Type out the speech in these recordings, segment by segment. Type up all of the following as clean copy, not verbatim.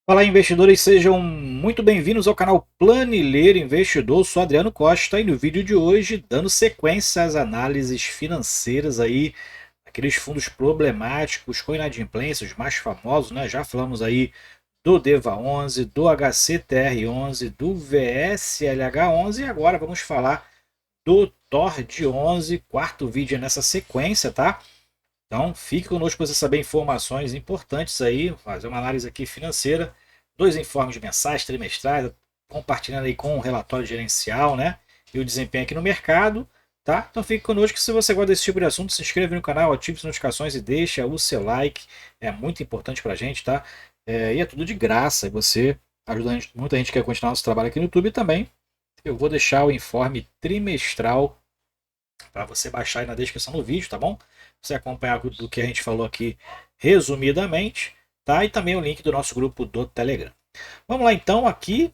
Fala, investidores, sejam muito bem-vindos ao canal Planilheiro Investidor. Sou Adriano Costa e no vídeo de hoje, dando sequência às análises financeiras aí, aqueles fundos problemáticos com inadimplência, os mais famosos, né? Já falamos aí do DEVA11, do HCTR11, do VSLH11 e agora vamos falar do TORD11, quarto vídeo nessa sequência, tá? Então, fique conosco para você saber informações importantes aí, fazer uma análise aqui financeira, dois informes mensais, trimestrais, compartilhando aí com o relatório gerencial, né? E o desempenho aqui no mercado, tá? Então fique conosco. Se você gosta desse tipo de assunto, se inscreva no canal, ative as notificações e deixa o seu like. É muito importante para a gente, tá? E é tudo de graça. E você ajuda a gente, muita gente quer continuar nosso trabalho aqui no YouTube também. Eu vou deixar o informe trimestral para você baixar aí na descrição do vídeo, tá bom? Você acompanhar do que a gente falou aqui resumidamente, tá? E também o link do nosso grupo do Telegram. Vamos lá então aqui,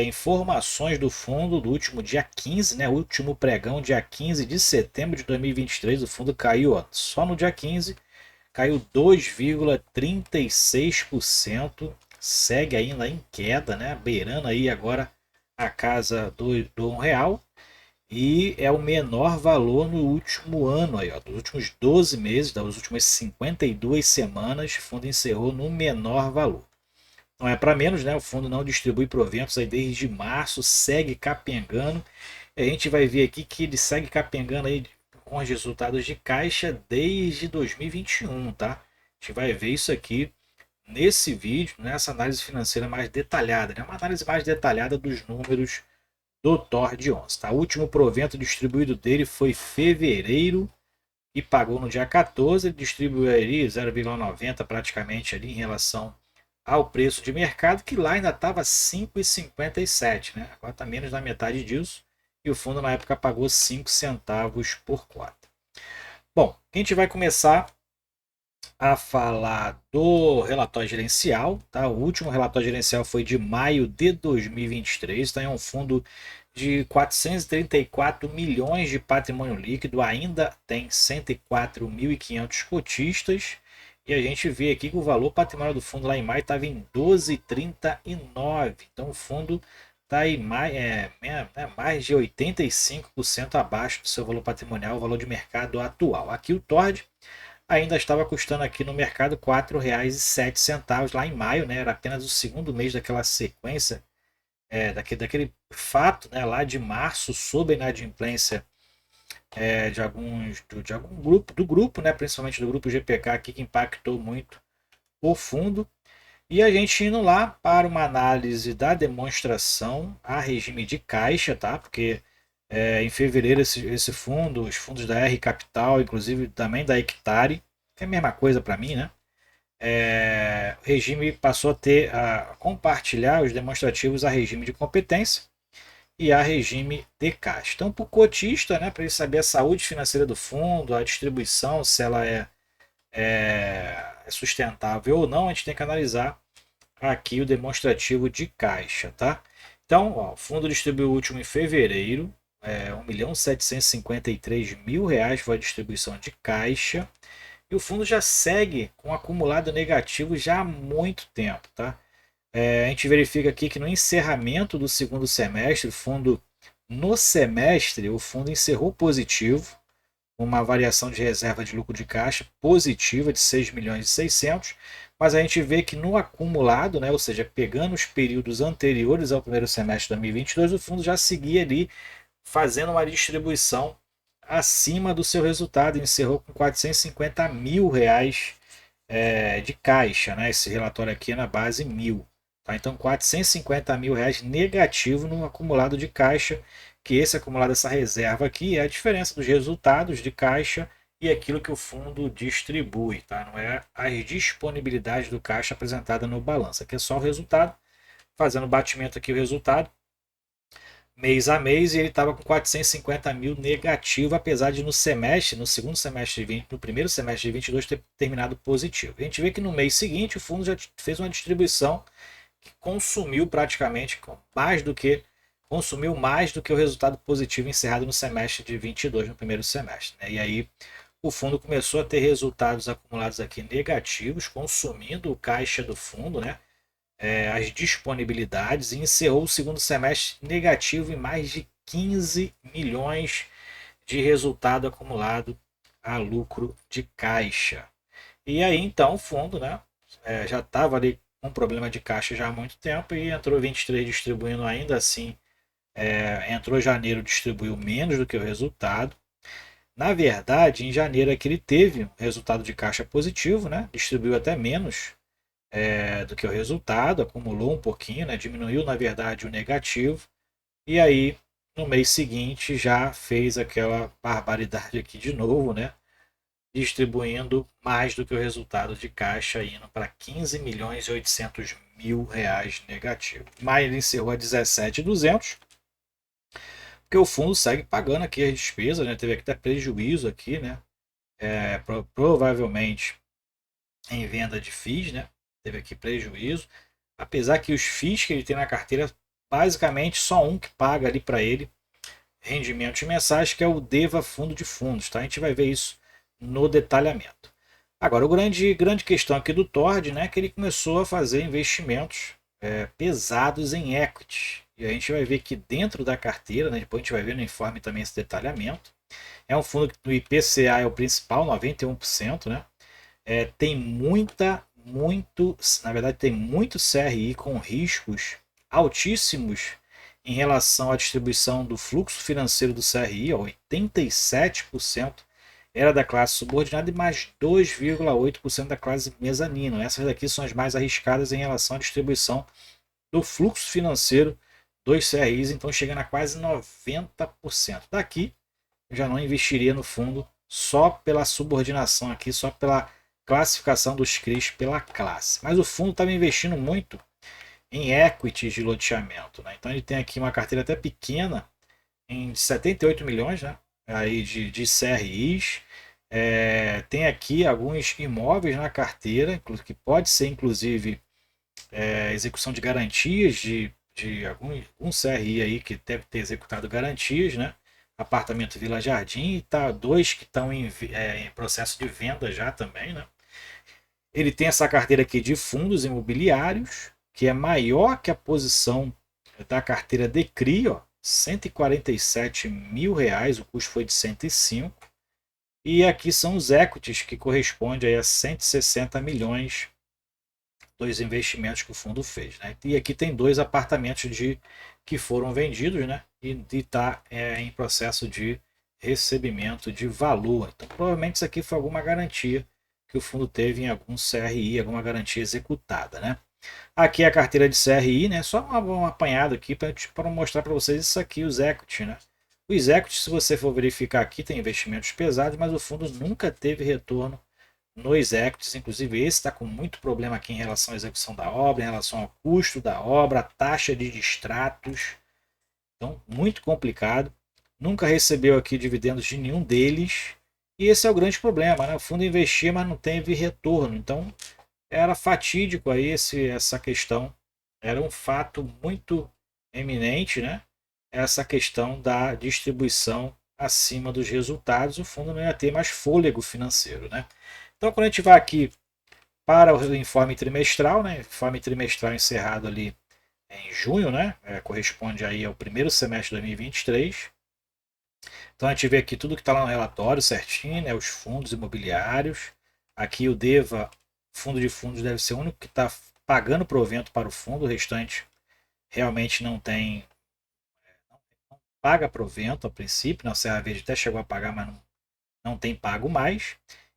informações do fundo do último dia 15, né? Último pregão, dia 15 de setembro de 2023. O fundo caiu, ó, só no dia 15, caiu 2,36%. Segue ainda em queda, né? Beirando aí agora a casa do R$ 1. E é o menor valor no último ano, aí, ó, dos últimos 12 meses, das últimas 52 semanas, o fundo encerrou no menor valor. Não é para menos, né? O fundo não distribui proventos aí desde março, segue capengando. A gente vai ver aqui que ele segue capengando aí com os resultados de caixa desde 2021, tá? A gente vai ver isso aqui nesse vídeo, nessa análise financeira mais detalhada, né? Uma análise mais detalhada dos números do TORD11. Tá? O último provento distribuído dele foi fevereiro e pagou no dia 14. Ele distribuiu 0,90 praticamente ali em relação ao preço de mercado, que lá ainda estava 5,57, né? Agora está menos da metade disso. E o fundo na época pagou 5 centavos por cota. Bom, a gente vai começar a falar do relatório gerencial, tá? O último relatório gerencial foi de maio de 2023, tá? É um fundo de 434 milhões de patrimônio líquido, ainda tem 104.500 cotistas, e a gente vê aqui que o valor patrimonial do fundo lá em maio estava em 12,39. Então o fundo está aí mais de 85% abaixo do seu valor patrimonial, o valor de mercado atual. Aqui o TORD ainda estava custando aqui no mercado R$ 4,07 lá em maio, né? Era apenas o segundo mês daquela sequência, daquele fato, né, lá de março, sob a inadimplência de algum grupo, do grupo, né, principalmente do grupo GPK aqui, que impactou muito o fundo. E a gente indo lá para uma análise da demonstração a regime de caixa, tá? Porque em fevereiro esse fundo, os fundos da R Capital, inclusive também da Hectare, que é a mesma coisa para mim, né? O regime passou a compartilhar os demonstrativos a regime de competência e a regime de caixa. Então, para o cotista, né, para ele saber a saúde financeira do fundo, a distribuição, se ela é sustentável ou não, a gente tem que analisar aqui o demonstrativo de caixa, tá? Então, ó, o fundo distribuiu o último em fevereiro, R$ 1.753.000 foi a distribuição de caixa, e o fundo já segue com um acumulado negativo já há muito tempo, tá? A gente verifica aqui que no encerramento do segundo semestre, o fundo encerrou positivo, uma variação de reserva de lucro de caixa positiva de 6.600.000, mas a gente vê que no acumulado, né, ou seja, pegando os períodos anteriores ao primeiro semestre de 2022, o fundo já seguia ali fazendo uma distribuição acima do seu resultado, encerrou com R$ 450.000 de caixa, né? Esse relatório aqui é na base 1.000. Tá? Então, R$ 450.000 negativo no acumulado de caixa, que esse acumulado, essa reserva aqui, é a diferença dos resultados de caixa e aquilo que o fundo distribui. Tá? Não é as disponibilidades do caixa apresentada no balanço. Aqui é só o resultado, fazendo batimento aqui o resultado, mês a mês, e ele estava com 450.000 negativo, apesar de no segundo semestre de 20, no primeiro semestre de 22 ter terminado positivo. A gente vê que no mês seguinte o fundo já fez uma distribuição que consumiu praticamente mais do que o resultado positivo encerrado no semestre de 22, no primeiro semestre, né? E aí o fundo começou a ter resultados acumulados aqui negativos, consumindo o caixa do fundo, né? as disponibilidades e encerrou o segundo semestre negativo em mais de 15 milhões de resultado acumulado a lucro de caixa. E aí então o fundo, né, já estava ali com problema de caixa já há muito tempo e entrou 23 distribuindo ainda assim. Entrou janeiro, distribuiu menos do que o resultado. Na verdade, em janeiro é que ele teve um resultado de caixa positivo, né? Distribuiu até menos do que o resultado, acumulou um pouquinho, né? Diminuiu na verdade o negativo. E aí, no mês seguinte, já fez aquela barbaridade aqui de novo, né? Distribuindo mais do que o resultado de caixa, indo para 15 milhões e 800 mil reais negativo. Mas ele encerrou a 17.200, porque o fundo segue pagando aqui as despesas, né? Teve aqui até prejuízo aqui, né? Provavelmente em venda de FIIs, né? Teve aqui prejuízo. Apesar que os FIIs que ele tem na carteira, basicamente só um que paga ali para ele rendimentos mensais, que é o DEVA Fundo de Fundos. Tá? A gente vai ver isso no detalhamento. Agora, grande questão aqui do Tord, né, é que ele começou a fazer investimentos pesados em equity. E a gente vai ver que dentro da carteira, né, depois a gente vai ver no informe também esse detalhamento, é um fundo que no IPCA é o principal, 91%, né? Tem na verdade tem muito CRI com riscos altíssimos em relação à distribuição do fluxo financeiro do CRI, 87% era da classe subordinada e mais 2,8% da classe mezanino. Essas daqui são as mais arriscadas em relação à distribuição do fluxo financeiro dos CRIs, então chegando a quase 90%. Daqui eu já não investiria no fundo só pela subordinação aqui, só pela classificação dos CRIs pela classe. Mas o fundo estava investindo muito em equities de loteamento. Né? Então ele tem aqui uma carteira até pequena, em 78 milhões, né? Aí de CRIs. Tem aqui alguns imóveis na carteira, que pode ser inclusive execução de garantias de algum CRI aí que deve ter executado garantias, né? Apartamento Vila Jardim, e tá dois que estão em processo de venda já também, né? Ele tem essa carteira aqui de fundos imobiliários, que é maior que a posição da carteira de CRI, ó, 147 mil reais, o custo foi de 105. E aqui são os equities, que corresponde aí a 160 milhões dos investimentos que o fundo fez. Né? E aqui tem dois apartamentos que foram vendidos, né? E está em processo de recebimento de valor. Então, provavelmente isso aqui foi alguma garantia que o fundo teve em algum CRI, alguma garantia executada. Né? Aqui é a carteira de CRI, né? Só um apanhado aqui para mostrar para vocês isso aqui, os equity, né? Os equity, se você for verificar aqui, tem investimentos pesados, mas o fundo nunca teve retorno nos equities. Inclusive esse está com muito problema aqui em relação à execução da obra, em relação ao custo da obra, a taxa de distratos. Então, muito complicado. Nunca recebeu aqui dividendos de nenhum deles. E esse é o grande problema, né? O fundo investia, mas não teve retorno. Então, era fatídico aí essa questão. Era um fato muito eminente, né? Essa questão da distribuição acima dos resultados. O fundo não ia ter mais fôlego financeiro, né? Então, quando a gente vai aqui para o informe trimestral, né? Informe trimestral encerrado ali em junho, né? Corresponde aí ao primeiro semestre de 2023. Então, a gente vê aqui tudo que está lá no relatório certinho, né? Os fundos imobiliários. Aqui o DEVA, fundo de fundos, deve ser o único que está pagando provento para o fundo. O restante realmente não paga provento a princípio. Na Serra Verde até chegou a pagar, mas não tem pago mais.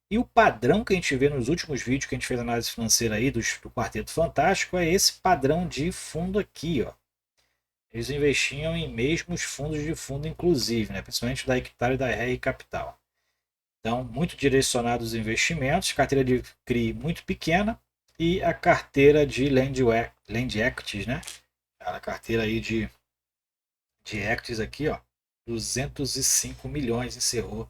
E o padrão que a gente vê nos últimos vídeos que a gente fez análise financeira aí do Quarteto Fantástico é esse padrão de fundo aqui, ó. Eles investiam em mesmos fundos de fundo, inclusive, né? Principalmente da Equitário e da RR Capital. Então, muito direcionados os investimentos, carteira de CRI muito pequena e a carteira de Land Equities, né? A carteira aí de equities aqui, ó, 205 milhões encerrou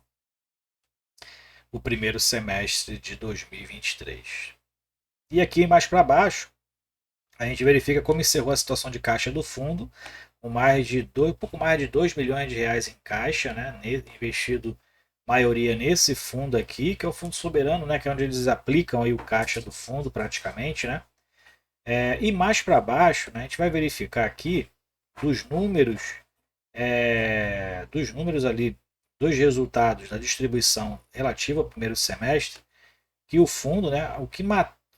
o primeiro semestre de 2023. E aqui mais para baixo, a gente verifica como encerrou a situação de caixa do fundo, com pouco mais de 2 milhões de reais em caixa, né, investido maioria nesse fundo aqui, que é o fundo soberano, né, que é onde eles aplicam aí o caixa do fundo praticamente, né? E mais para baixo, né, a gente vai verificar aqui dos números ali, dos resultados da distribuição relativa ao primeiro semestre, que o fundo, né,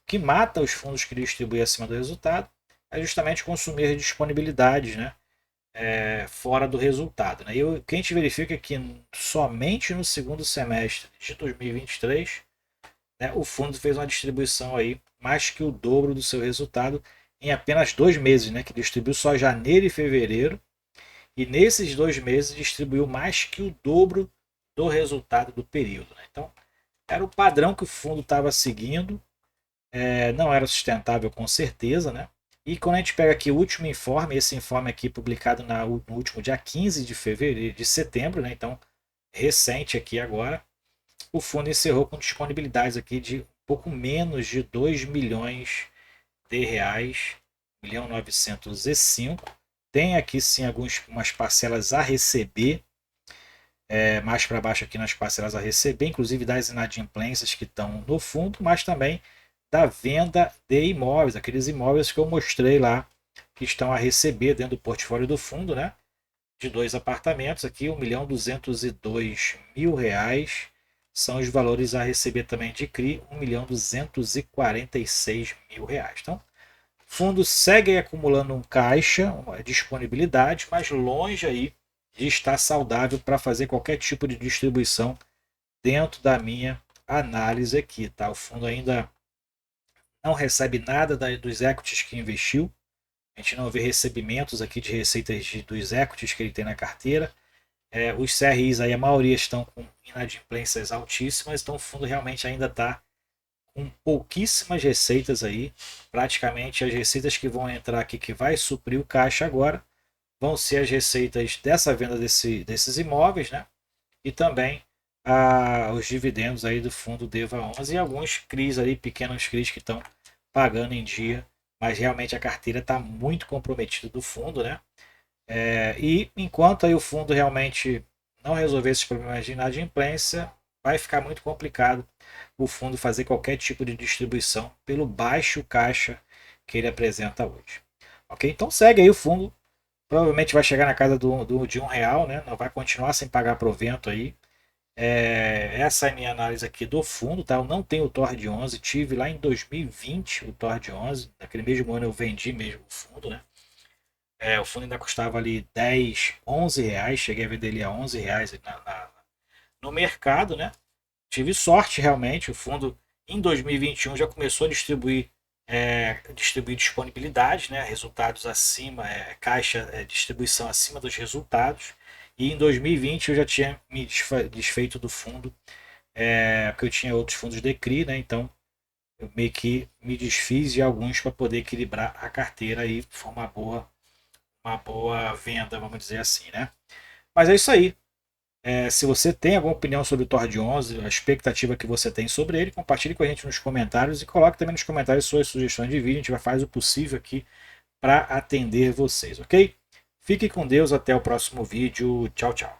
que mata os fundos que distribuem acima do resultado é justamente consumir disponibilidades, né, fora do resultado. Né? O que a gente verifica é que somente no segundo semestre de 2023, né, o fundo fez uma distribuição aí mais que o dobro do seu resultado em apenas 2 meses, né, que distribuiu só janeiro e fevereiro, e nesses 2 meses distribuiu mais que o dobro do resultado do período. Né? Então, era o padrão que o fundo estava seguindo, não era sustentável com certeza, né? E quando a gente pega aqui o último informe, esse informe aqui publicado no último dia 15 de fevereiro, de setembro, né? Então, recente aqui agora, o fundo encerrou com disponibilidades aqui de um pouco menos de 2 milhões de reais, 1.905. Tem aqui sim algumas parcelas a receber, mais para baixo aqui nas parcelas a receber, inclusive das inadimplências que estão no fundo, mas também da venda de imóveis, aqueles imóveis que eu mostrei lá, que estão a receber dentro do portfólio do fundo, né? De 2 apartamentos aqui, R$ 1.202.000 são os valores a receber também de CRI, R$ 1.246.000. Então, o fundo segue acumulando um caixa, uma disponibilidade, mas longe aí de estar saudável para fazer qualquer tipo de distribuição dentro da minha análise aqui, tá? O fundo ainda não recebe nada dos equities que investiu. A gente não vê recebimentos aqui de receitas dos equities que ele tem na carteira. Os CRIs aí, a maioria estão com inadimplências altíssimas, então o fundo realmente ainda está com pouquíssimas receitas aí. Praticamente as receitas que vão entrar aqui, que vai suprir o caixa agora, vão ser as receitas dessa venda desses imóveis, né? E também os dividendos aí do fundo DEVA 11 e alguns CRIs aí, pequenos CRIs que estão pagando em dia, mas realmente a carteira está muito comprometida do fundo, né? E enquanto aí o fundo realmente não resolver esses problemas de inadimplência, vai ficar muito complicado o fundo fazer qualquer tipo de distribuição pelo baixo caixa que ele apresenta hoje. Ok? Então segue aí o fundo, provavelmente vai chegar na casa de R$ 1, né? Não vai continuar sem pagar provento aí. Essa é a minha análise aqui do fundo, tá? Eu não tenho o TOR de 11, tive lá em 2020 o TOR de 11, naquele mesmo ano eu vendi mesmo o fundo, né? O fundo ainda custava ali 10, 11 reais, cheguei a vender ele a 11 reais no mercado, né? Tive sorte realmente, o fundo em 2021 já começou a distribuir disponibilidade, né? Resultados acima, caixa, distribuição acima dos resultados. E em 2020 eu já tinha me desfeito do fundo, porque eu tinha outros fundos de CRI, né? Então eu meio que me desfiz de alguns para poder equilibrar a carteira e foi uma boa venda, vamos dizer assim, né? Mas é isso aí. Se você tem alguma opinião sobre o Tord 11, a expectativa que você tem sobre ele, compartilhe com a gente nos comentários e coloque também nos comentários suas sugestões de vídeo. A gente vai fazer o possível aqui para atender vocês, ok? Fique com Deus, até o próximo vídeo. Tchau, tchau.